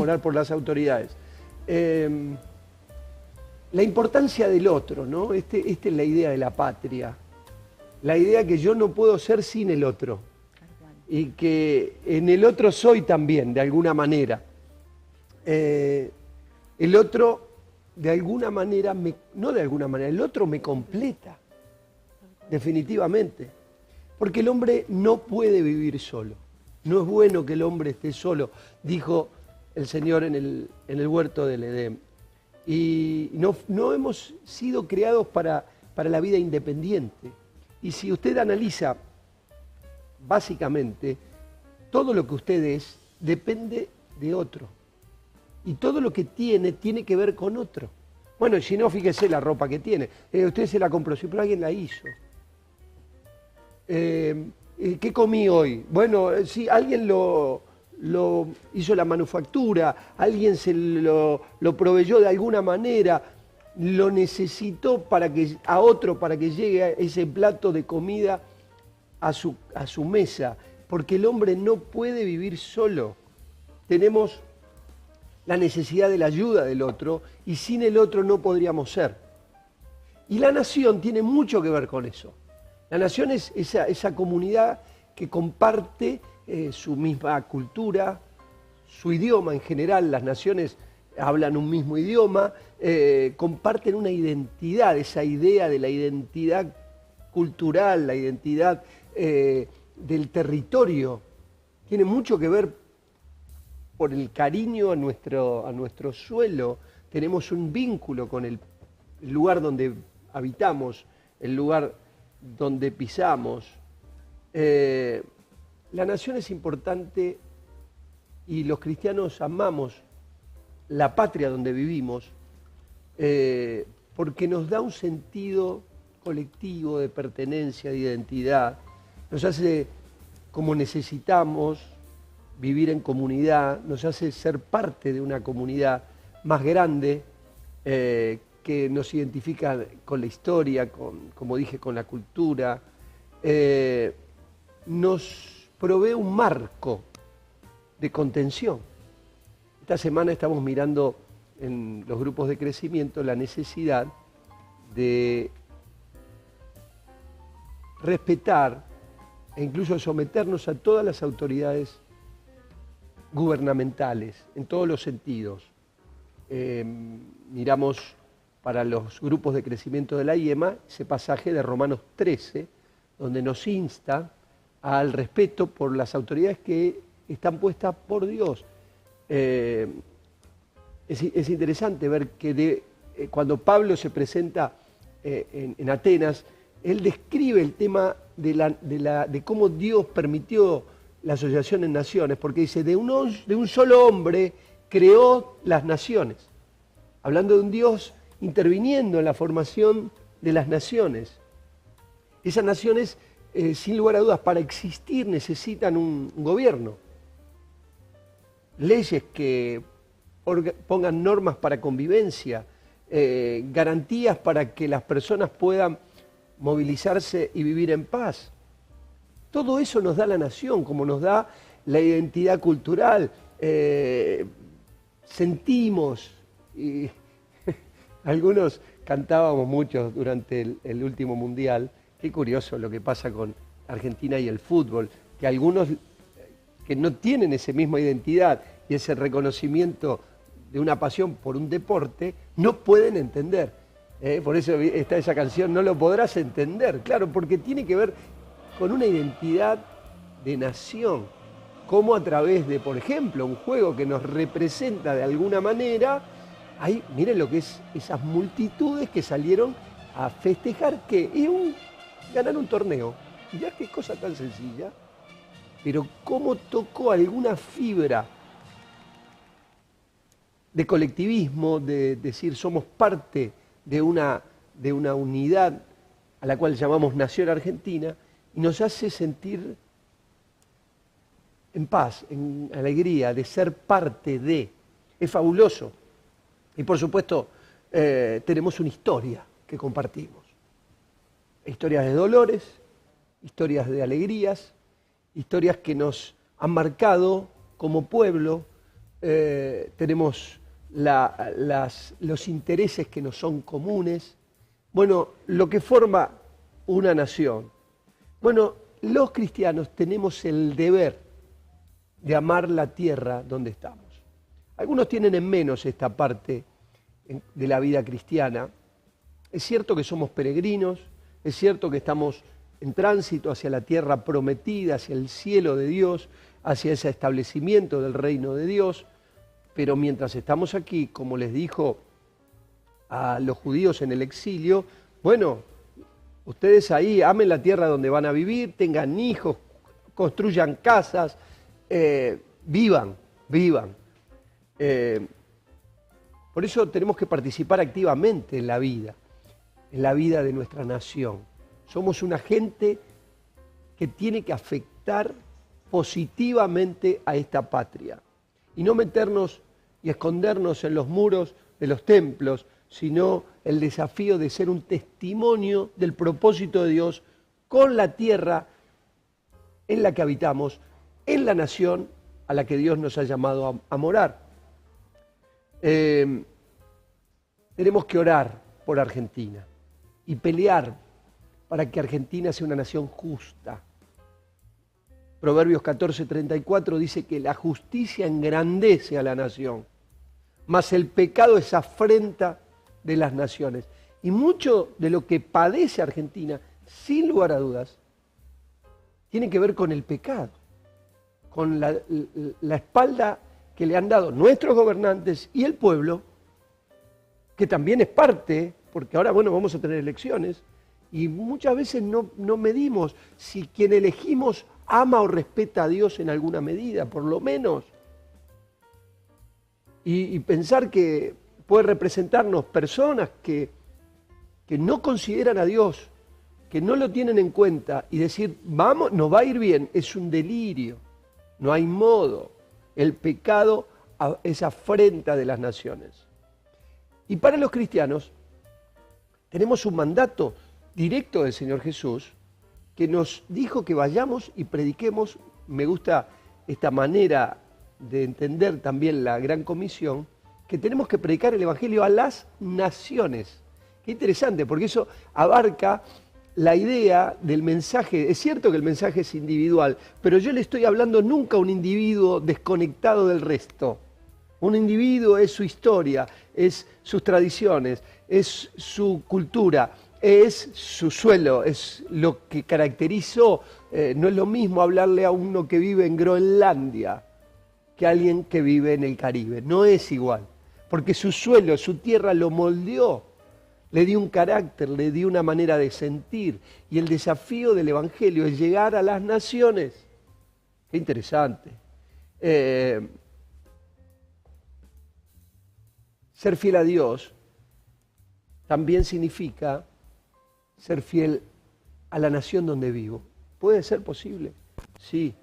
orar por las autoridades. La importancia del otro, ¿no? Esta es la idea de la patria. La idea que yo no puedo ser sin el otro. Y que en el otro soy también, de alguna manera. El otro, de alguna manera, no de alguna manera, el otro me completa. Definitivamente. Porque el hombre no puede vivir solo. No es bueno que el hombre esté solo, dijo el Señor en el huerto del Edén. Y no hemos sido creados para la vida independiente. Y si usted analiza, básicamente, todo lo que usted es depende de otro. Y todo lo que tiene que ver con otro. Bueno, si no, fíjese la ropa que tiene. Usted se la compró, sí, pero alguien la hizo. ¿Qué comí hoy? Bueno, sí, alguien lo hizo la manufactura, alguien se lo proveyó de alguna manera, lo necesitó a otro para que llegue ese plato de comida a su mesa, porque el hombre no puede vivir solo. Tenemos la necesidad de la ayuda del otro y sin el otro no podríamos ser. Y la nación tiene mucho que ver con eso. La nación es esa comunidad que comparte su misma cultura, su idioma en general. Las naciones hablan un mismo idioma, comparten una identidad, esa idea de la identidad cultural, la identidad del territorio. Tiene mucho que ver por el cariño a nuestro suelo. Tenemos un vínculo con el lugar donde habitamos, el lugar donde pisamos. La nación es importante y los cristianos amamos la patria donde vivimos porque nos da un sentido colectivo de pertenencia, de identidad, nos hace como necesitamos vivir en comunidad, nos hace ser parte de una comunidad más grande que nos identifica con la historia, como dije, con la cultura, nos provee un marco de contención. Esta semana estamos mirando en los grupos de crecimiento la necesidad de respetar e incluso someternos a todas las autoridades gubernamentales, en todos los sentidos. Miramos para los grupos de crecimiento de la IEMA ese pasaje de Romanos 13, donde nos insta al respeto por las autoridades que están puestas por Dios. Es interesante ver que cuando Pablo se presenta en Atenas, él describe el tema de cómo Dios permitió la asociación en naciones, porque dice, de un solo hombre creó las naciones, hablando de un Dios interviniendo en la formación de las naciones. Esas naciones, sin lugar a dudas, para existir necesitan un gobierno, leyes que pongan normas para convivencia, garantías para que las personas puedan movilizarse y vivir en paz. Todo eso nos da la nación, como nos da la identidad cultural. Sentimos, y algunos cantábamos mucho durante el último mundial. Qué curioso lo que pasa con Argentina y el fútbol, que algunos que no tienen esa misma identidad y ese reconocimiento de una pasión por un deporte, no pueden entender. Por eso está esa canción, no lo podrás entender. Claro, porque tiene que ver con una identidad de nación. Como a través de, por ejemplo, un juego que nos representa de alguna manera, ahí, miren lo que es esas multitudes que salieron a festejar ganar un torneo. Mirá qué cosa tan sencilla, pero cómo tocó alguna fibra de colectivismo, de decir somos parte de una unidad a la cual llamamos Nación Argentina, y nos hace sentir en paz, en alegría, de ser parte de. Es fabuloso. Y por supuesto, tenemos una historia que compartimos. Historias de dolores, historias de alegrías, historias que nos han marcado como pueblo, tenemos los intereses que nos son comunes. Bueno, lo que forma una nación. Bueno, los cristianos tenemos el deber de amar la tierra donde estamos. Algunos tienen en menos esta parte de la vida cristiana. Es cierto que somos peregrinos, es cierto que estamos en tránsito hacia la tierra prometida, hacia el cielo de Dios, hacia ese establecimiento del reino de Dios, pero mientras estamos aquí, como les dijo a los judíos en el exilio, bueno, ustedes ahí amen la tierra donde van a vivir, tengan hijos, construyan casas, vivan. Por eso tenemos que participar activamente en la vida de nuestra nación. Somos una gente que tiene que afectar positivamente a esta patria y no meternos y escondernos en los muros de los templos, sino el desafío de ser un testimonio del propósito de Dios con la tierra en la que habitamos, en la nación a la que Dios nos ha llamado a morar. Tenemos que orar por Argentina y pelear para que Argentina sea una nación justa. Proverbios 14:34 dice que la justicia engrandece a la nación, mas el pecado es afrenta de las naciones. Y mucho de lo que padece Argentina, sin lugar a dudas, tiene que ver con el pecado, con la espalda que le han dado nuestros gobernantes y el pueblo, que también es parte, porque ahora, bueno, vamos a tener elecciones, y muchas veces no medimos si quien elegimos ama o respeta a Dios en alguna medida, por lo menos. Y pensar que puede representarnos personas que no consideran a Dios, que no lo tienen en cuenta, y decir, vamos, nos va a ir bien, es un delirio, no hay modo. El pecado es afrenta de las naciones. Y para los cristianos tenemos un mandato directo del Señor Jesús que nos dijo que vayamos y prediquemos. Me gusta esta manera de entender también la gran comisión, que tenemos que predicar el Evangelio a las naciones. Qué interesante, porque eso abarca la idea del mensaje. Es cierto que el mensaje es individual, pero yo le estoy hablando nunca a un individuo desconectado del resto. Un individuo es su historia, es sus tradiciones, es su cultura, es su suelo, es lo que caracterizó. No es lo mismo hablarle a uno que vive en Groenlandia que a alguien que vive en el Caribe. No es igual, porque su suelo, su tierra lo moldeó, le dio un carácter, le dio una manera de sentir. Y el desafío del Evangelio es llegar a las naciones. Qué interesante. Ser fiel a Dios también significa ser fiel a la nación donde vivo. ¿Puede ser posible? Sí.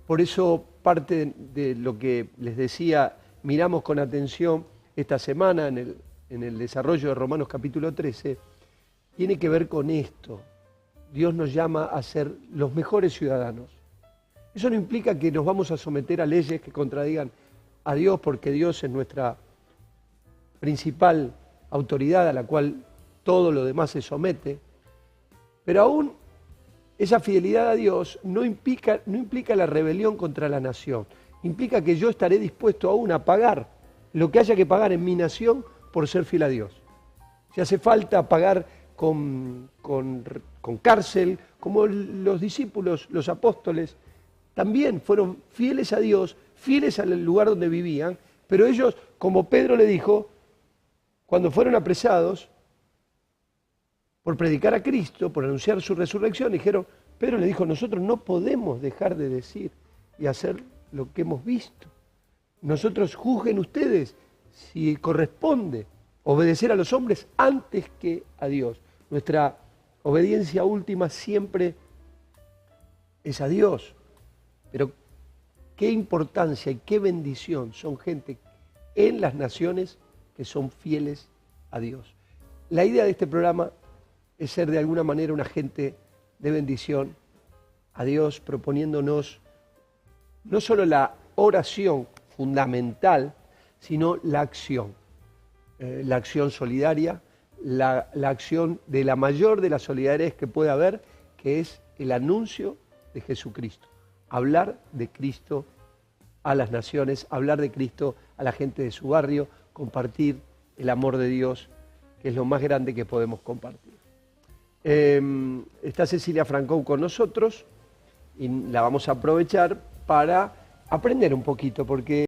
Por eso parte de lo que les decía, miramos con atención esta semana en el desarrollo de Romanos capítulo 13, tiene que ver con esto. Dios nos llama a ser los mejores ciudadanos. Eso no implica que nos vamos a someter a leyes que contradigan a Dios, porque Dios es nuestra principal autoridad a la cual todo lo demás se somete. Pero aún esa fidelidad a Dios no implica la rebelión contra la nación. Implica que yo estaré dispuesto aún a pagar lo que haya que pagar en mi nación por ser fiel a Dios. Si hace falta pagar con cárcel, como los discípulos, los apóstoles, también fueron fieles a Dios, fieles al lugar donde vivían, pero ellos, como Pedro le dijo, cuando fueron apresados por predicar a Cristo, por anunciar su resurrección, Pedro le dijo, nosotros no podemos dejar de decir y hacer lo que hemos visto. Nosotros juzguen ustedes si corresponde obedecer a los hombres antes que a Dios. Nuestra obediencia última siempre es a Dios. Pero qué importancia y qué bendición son gente en las naciones que son fieles a Dios. La idea de este programa es ser de alguna manera un agente de bendición a Dios, proponiéndonos no solo la oración fundamental, sino la acción solidaria, la acción de la mayor de las solidaridades que puede haber, que es el anuncio de Jesucristo. Hablar de Cristo a las naciones, hablar de Cristo a la gente de su barrio, compartir el amor de Dios, que es lo más grande que podemos compartir. Está Cecilia Francón con nosotros y la vamos a aprovechar para aprender un poquito, porque